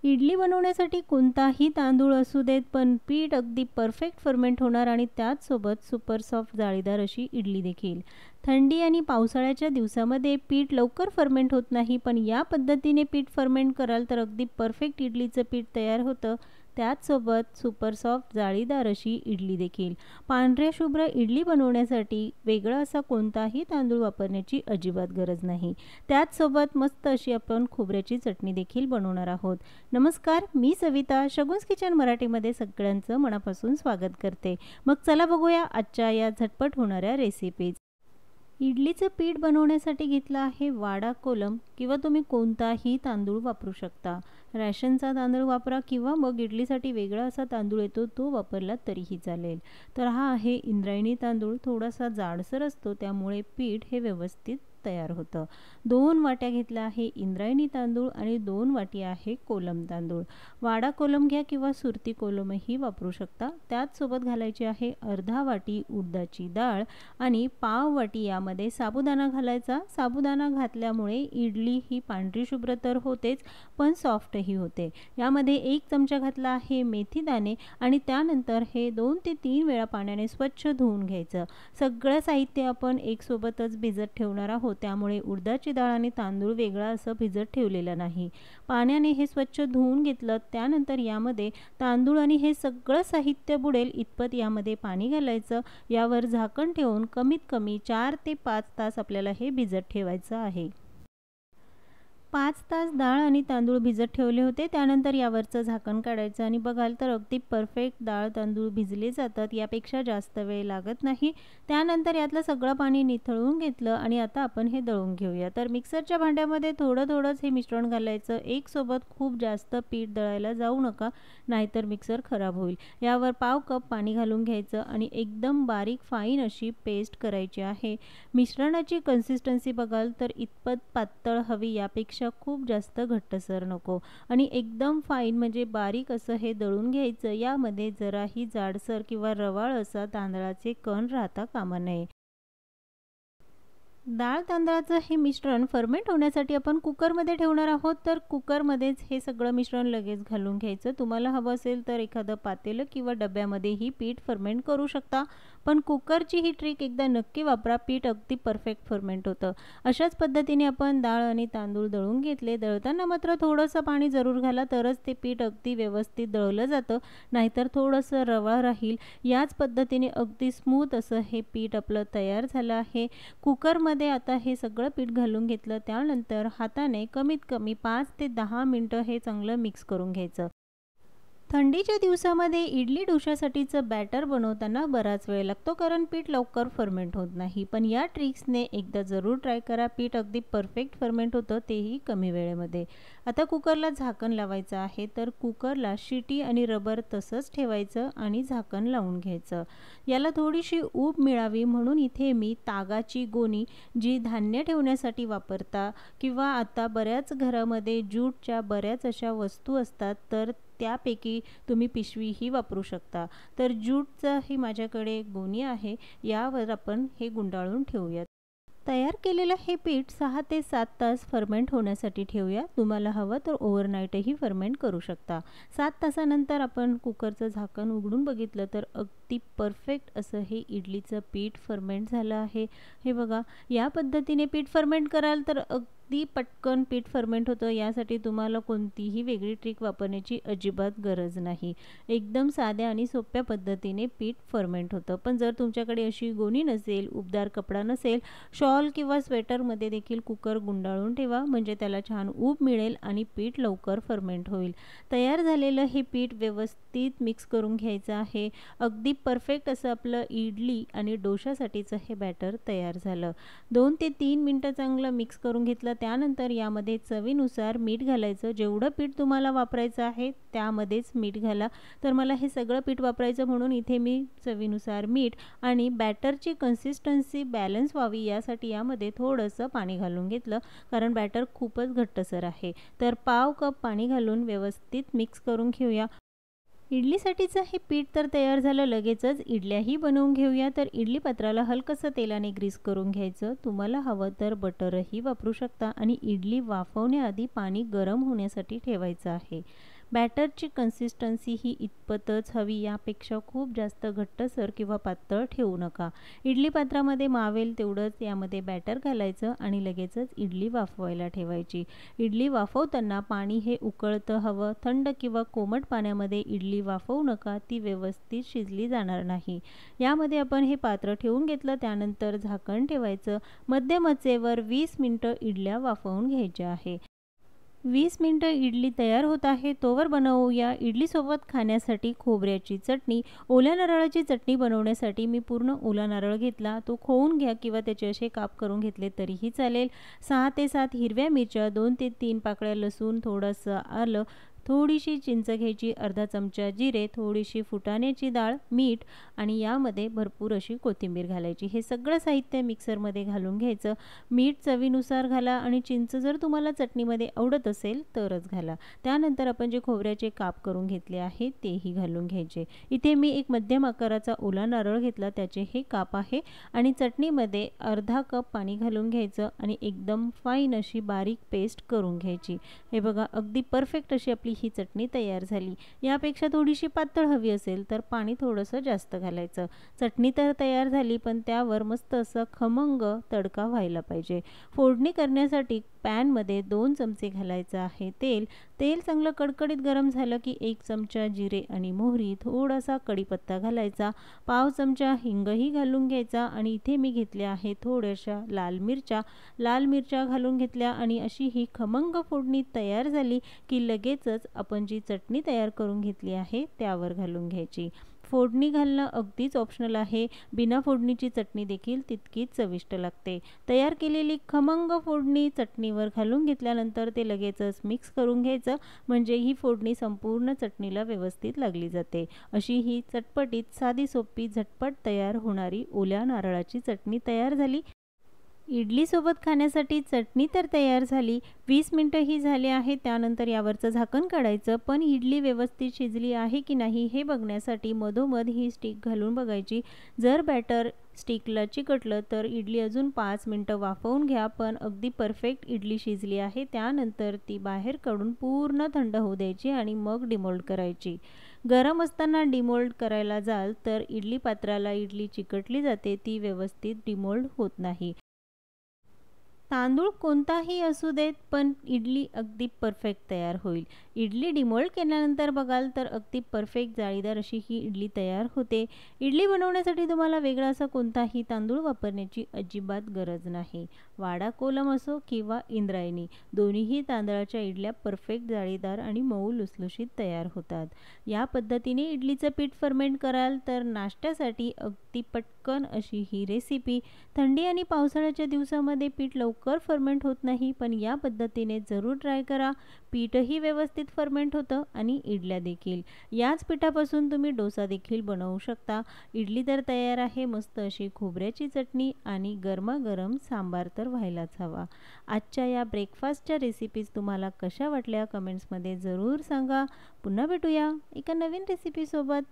इडली बनवण्यासाठी कोणताही तांदूळ असू देत, पण पीठ अगदी परफेक्ट फर्मेंट होणार आणि त्याचसोबत सुपर सॉफ्ट जाळीदार अशी इडली देखील. थंडी आणि पावसाळ्याच्या दिवसामध्ये पीठ लवकर फर्मेंट होत नाही, पण या पद्धतीने पीठ फर्मेंट कराल तर अगदी परफेक्ट इडलीचं पीठ तयार होतं. त्याचसोबत सुपर सॉफ्ट जाळीदार अशी इडली देखील. पांढऱ्या शुभ्र इडली बनवण्यासाठी वेगळा असा कोणताही तांदूळ वापरण्याची अजिबात गरज नाही. त्याचसोबत मस्त अशी आपण खोबऱ्याची चटणी देखील बनवणार आहोत. नमस्कार, मी सविता शगुन्स किचन मराठीमध्ये सगळ्यांचं मनापासून स्वागत करते. मग चला बघूया आजच्या या झटपट होणाऱ्या रेसिपीज. इडलीचं पीठ बनवण्यासाठी घेतलं आहे वाडा कोलम किंवा तुम्ही कोणताही तांदूळ वापरू शकता. रॅशनचा तांदूळ वापरा किंवा मग इडलीसाठी वेगळा असा तांदूळ येतो तो वापरला तरीही चालेल. तर हा आहे इंद्रायणी तांदूळ. थोडासा जाडसर असतो, त्यामुळे पीठ हे व्यवस्थित तयार होतं. 2 वाट्या घेतल्या आहे इंद्रायणी तांदूळ आणि 2 वाटी आहे कोलम तांदूळ. वाडा कोलम घ्या किंवा सुरती कोलमही वापरू शकता. त्याचसोबत घालायची आहे अर्धा वाटी उडदाची डाळ आणि पाव वाटी यामध्ये साबुदाणा घालायचा. साबुदाणा घातल्यामुळे इडली ही पांढरी शुभ्र तर होतेच, पण सॉफ्टही होते. यामध्ये 1 चमचा घातला आहे मेथी दाणे आणि त्यानंतर हे 2 ते 3 वेळा पाण्याने स्वच्छ धुवून घ्यायचं. सगळं साहित्य आपण एकसोबतच भिजत ठेवणार आहोत, त्यामुळे उडदाची डाळ आणि तांदूळ वेगळा असं भिजत ठेवलेलं नाही. पाण्याने हे स्वच्छ धुवून घेतलं. त्यानंतर यामध्ये तांदूळ आणि हे सगळं साहित्य बुडेल इतपत यामध्ये पाणी घालायचं. यावर झाकण ठेवून कमीत कमी 4 ते 5 तास आपल्याला हे भिजत ठेवायचं आहे. 5 तास डाळ आणि तांदूळ भिजत ठेवले होते. त्यानंतर यावरचं झाकण काढायचं आणि बघाल तर अगदी परफेक्ट डाळ तांदूळ भिजले जातात. यापेक्षा जास्त वेळ लागत नाही. त्यानंतर यातलं सगळं पाणी निथळून घेतलं आणि आता आपण हे दळून घेऊया. तर मिक्सरच्या भांड्यामध्ये थोडंच हे मिश्रण घालायचं. एकसोबत खूप जास्त पीठ दळायला जाऊ नका, नाहीतर मिक्सर खराब होईल. यावर पाव कप पाणी घालून घ्यायचं आणि एकदम बारीक फाईन अशी पेस्ट करायची आहे. मिश्रणाची कन्सिस्टन्सी बघाल तर इतपत पातळ हवी, यापेक्षा खूप जास्त घट्टसर नको. आणि एकदम फाईन म्हणजे बारीक असं हे दळून घ्यायचं. यामध्ये जराही जाडसर किंवा रवाळ असा तांदळाचे कण राहता कामा नये. डाळ तांदळाचं हे मिश्रण फर्मेंट होण्यासाठी आपण कुकरमध्ये ठेवणार आहोत. तर कुकरमध्येच हे सगळं मिश्रण लगेच घालून घ्यायचं. तुम्हाला हवं असेल तर एखादं पातेलं किंवा डब्यामध्येही पीठ फर्मेंट करू शकता, पण कुकरची ही ट्रिक एकदा नक्की वापरा. पीठ अगदी परफेक्ट फर्मेंट होतं. अशाच पद्धतीने आपण डाळ आणि तांदूळ दळून घेतले. दळताना मात्र थोडंसं पाणी जरूर घाला, तरच ते पीठ अगदी व्यवस्थित दळलं जातं, नाहीतर थोडंसं रवाळ राहील. याच पद्धतीने अगदी स्मूथ असं हे पीठ आपलं तयार झालं आहे. कुकरमध्ये आता हे सगळं पीठ घालून घेतलं. त्यानंतर हाताने कमीत कमी 5 ते 10 मिनिटं हे चांगलं मिक्स करून घ्यायचं. थंडीच्या दिवसामध्ये इडली डोशासाठीचं बॅटर बनवताना बराच वेळ लागतो, कारण पीठ लवकर फर्मेंट होत नाही. पण या ट्रिक्सने एकदा जरूर ट्राय करा. पीठ अगदी परफेक्ट फर्मेंट होतं, तेही कमी वेळेमध्ये. आता कुकरला झाकण लावायचं आहे. तर कुकरला शिटी आणि रबर तसंच ठेवायचं आणि झाकण लावून घ्यायचं. याला थोडीशी ऊब मिळावी म्हणून इथे मी तागाची गोणी, जी धान्य ठेवण्यासाठी वापरता किंवा आता बऱ्याच घरामध्ये ज्यूटच्या बऱ्याच अशा वस्तू असतात, तर त्यापैकी तुम्ही पिशवीही वापरू शकता. तर ज्यूटचा ही माझ्याकडे गोणी आहे. यावर आपण हे गुंडाळून ठेवूयात. तयार केलेलं हे पीठ 6 ते 7 तास फर्मेंट होण्यासाठी ठेवूया. तुम्हाला हवं तर ओव्हरनाईटही फर्मेंट करू शकता. 7 तासानंतर आपण कुकरचं झाकण उघडून बघितलं तर अगदी परफेक्ट असं हे इडलीचं पीठ फर्मेंट झालं आहे. हे बघा, या पद्धतीने पीठ फर्मेंट कराल तर अगदी पटकन पीठ फर्मेंट होतं. यासाठी तुम्हाला कोणतीही वेगळी ट्रिक वापरण्याची अजिबात गरज नाही. एकदम साध्या आणि सोप्या पद्धतीने पीठ फर्मेंट होतं. पण जर तुमच्याकडे अशी गोणी नसेल, उबदार कपडा नसेल, शॉल किंवा स्वेटरमध्ये देखील कुकर गुंडाळून ठेवा, म्हणजे त्याला छान ऊब मिळेल आणि पीठ लवकर फर्मेंट होईल. तयार झालेलं हे पीठ व्यवस्थित मिक्स करून घ्यायचं आहे. अगदी परफेक्ट असं आपलं इडली आणि डोशासाठीचं हे बॅटर तयार झालं. 2 ते 3 मिनिटं चांगलं मिक्स करून घेतलं. त्यानंतर यामध्ये चवीनुसार मीठ घालायचं. जेवढं पीठ तुम्हाला वापरायचं आहे त्यामध्येच मीठ घाला. तर मला हे सगळं पीठ वापरायचं म्हणून इथे मी चवीनुसार मीठ आणि बॅटरची कन्सिस्टन्सी बॅलन्स व्हावी यासाठी यामध्ये थोडंसं पाणी घालून घेतलं, कारण बॅटर खूपच घट्टसर आहे. तर पाव कप पाणी घालून व्यवस्थित मिक्स करून घेऊया. इडलीसाठीचं हे पीठ तर तयार झालं. लगेचच इडल्याही बनवून घेऊया. तर इडली पात्राला हलकंसं तेलाने ग्रीस करून घ्यायचं. तुम्हाला हवं तर बटरही वापरू शकता आणि इडली वाफवण्याआधी पाणी गरम होण्यासाठी ठेवायचं आहे. बॅटरची कन्सिस्टन्सी ही इतपतच हवी, यापेक्षा खूप जास्त घट्टसर किंवा पातळ ठेवू नका. इडली पात्रामध्ये मावेल तेवढंच यामध्ये बॅटर घालायचं आणि लगेचच इडली वाफवायला ठेवायची. इडली वाफवताना पाणी हे उकळतं हवं. थंड किंवा कोमट पाण्यामध्ये इडली वाफवू नका, ती व्यवस्थित शिजली जाणार नाही. यामध्ये आपण हे पात्र ठेवून घेतलं, त्यानंतर झाकण ठेवायचं. मध्यम आचेवर 20 मिनिटं इडल्या वाफवून घ्यायच्या आहे. 20 मिनिटं इडली तयार होत आहे, तोवर बनवूया इडलीसोबत खाण्यासाठी खोबऱ्याची चटणी. ओल्या नारळाची चटणी बनवण्यासाठी मी पूर्ण ओला नारळ घेतला. तो खोवून घ्या किंवा त्याचे असे काप करून घेतले तरीही चालेल. 6 ते 7 हिरव्या मिरच्या, 2 ते 3 पाकळ्या लसूण, थोडंसं आलं, थोडीशी चिंच घ्यायची, अर्धा चमचा जिरे, थोडीशी फुटाण्याची डाळ, मीठ आणि यामध्ये भरपूर अशी कोथिंबीर घालायची. हे सगळं साहित्य मिक्सरमध्ये घालून घ्यायचं. मीठ चवीनुसार घाला आणि चिंच जर तुम्हाला चटणीमध्ये आवडत असेल तरच घाला. त्यानंतर आपण जे खोबऱ्याचे काप करून घेतले आहेत तेही घालून घ्यायचे. इथे मी एक मध्यम आकाराचा ओला नारळ घेतला, त्याचे हे काप आहे आणि चटणीमध्ये अर्धा कप पाणी घालून घ्यायचं आणि एकदम फाईन अशी बारीक पेस्ट करून घ्यायची. हे बघा, अगदी परफेक्ट अशी आपली ही चटणी तयार झाली. यापेक्षा थोडीशी पातळ हवी असेल तर पाणी थोडंसं जास्त घालायचं. चटणी तर तयार झाली, पण त्यावर मस्त असं खमंग तडका व्हायला पाहिजे. फोडणी करण्यासाठी पॅनमध्ये 2 चमचे घालायचं आहे तेल. तेल चांगलं कडकडीत गरम झालं की 1 चमचा जिरे आणि मोहरी, थोडासा कढीपत्ता घालायचा, पाव चमचा हिंगही घालून घ्यायचा आणि इथे मी घेतल्या आहे थोड्याशा लाल मिरच्या घालून घेतल्या आणि अशी ही खमंग फोडणी तयार झाली की लगेचच आपण जी चटणी तयार करून घेतली आहे त्यावर घालून घ्यायची. फोडणी घालणं अगदीच ऑप्शनल आहे. बिना फोडणीची चटणी देखील तितकीच चविष्ट लागते. तयार केलेली खमंग फोडणी चटणीवर घालून घेतल्यानंतर ते लगेचच मिक्स करून घ्यायचं, म्हणजे ही फोडणी संपूर्ण चटणीला व्यवस्थित लागली जाते. अशी ही चटपटीत, साधी सोपी, झटपट तयार होणारी ओल्या नारळाची चटणी तयार झाली. इडलीसोबत खाण्यासाठी चटणी तर तयार झाली. 20 मिनिटं ही झाले आहेत. त्यानंतर यावरचं झाकण काढायचं. पण इडली व्यवस्थित शिजली आहे की नाही हे बघण्यासाठी मधोमध ही स्टिक घालून बघायची. जर बॅटर स्टिकला चिकटलं तर इडली अजून 5 मिनिटं वाफवून घ्या. पण अगदी परफेक्ट इडली शिजली आहे. त्यानंतर ती बाहेर काढून पूर्ण थंड होऊ द्यायची आणि मग डिमोल्ड करायची. गरम असताना डिमोल्ड करायला जाल तर इडली पात्राला इडली चिकटली जाते, ती व्यवस्थित डिमोल्ड होत नाही. तांदूळ कोणताही असू देत, पण इडली अगदी परफेक्ट तयार होईल. इडली डिमोल्ड केल्यानंतर बघाल तर अगदी परफेक्ट जाळीदार अशी ही इडली तयार होते. इडली बनवण्यासाठी तुम्हाला वेगळा असा कोणताही तांदूळ वापरण्याची अजिबात गरज नाही. वाडा कोलम असो किंवा इंद्रायणी, दोन्हीही तांदळाच्या इडल्या परफेक्ट जाळीदार आणि मऊ लुसलुशीत तयार होतात. या पद्धतीने इडलीचं पीठ फर्मेंट कराल तर नाश्त्यासाठी अगदी पटकन अशी ही रेसिपी. थंडी आणि पावसाळ्याच्या दिवसामध्ये पीठ लवकर फर्मेंट होत नाही, पण या पद्धतीने जरूर ट्राय करा. पीठही व्यवस्थित फर्मेंट होतं आणि इडल्या देखील. याच पिठापासून तुम्ही डोसा देखील बनवू शकता. इडली तर तयार आहे. मस्त अशी खोबऱ्याची चटणी आणि गरमागरम सांबार तर व्हायलाच हवा. आजच्या या ब्रेकफास्टच्या रेसिपीज तुम्हाला कशा वाटल्या कमेंट्समध्ये जरूर सांगा. पुन्हा भेटूया एका नवीन रेसिपीसोबत.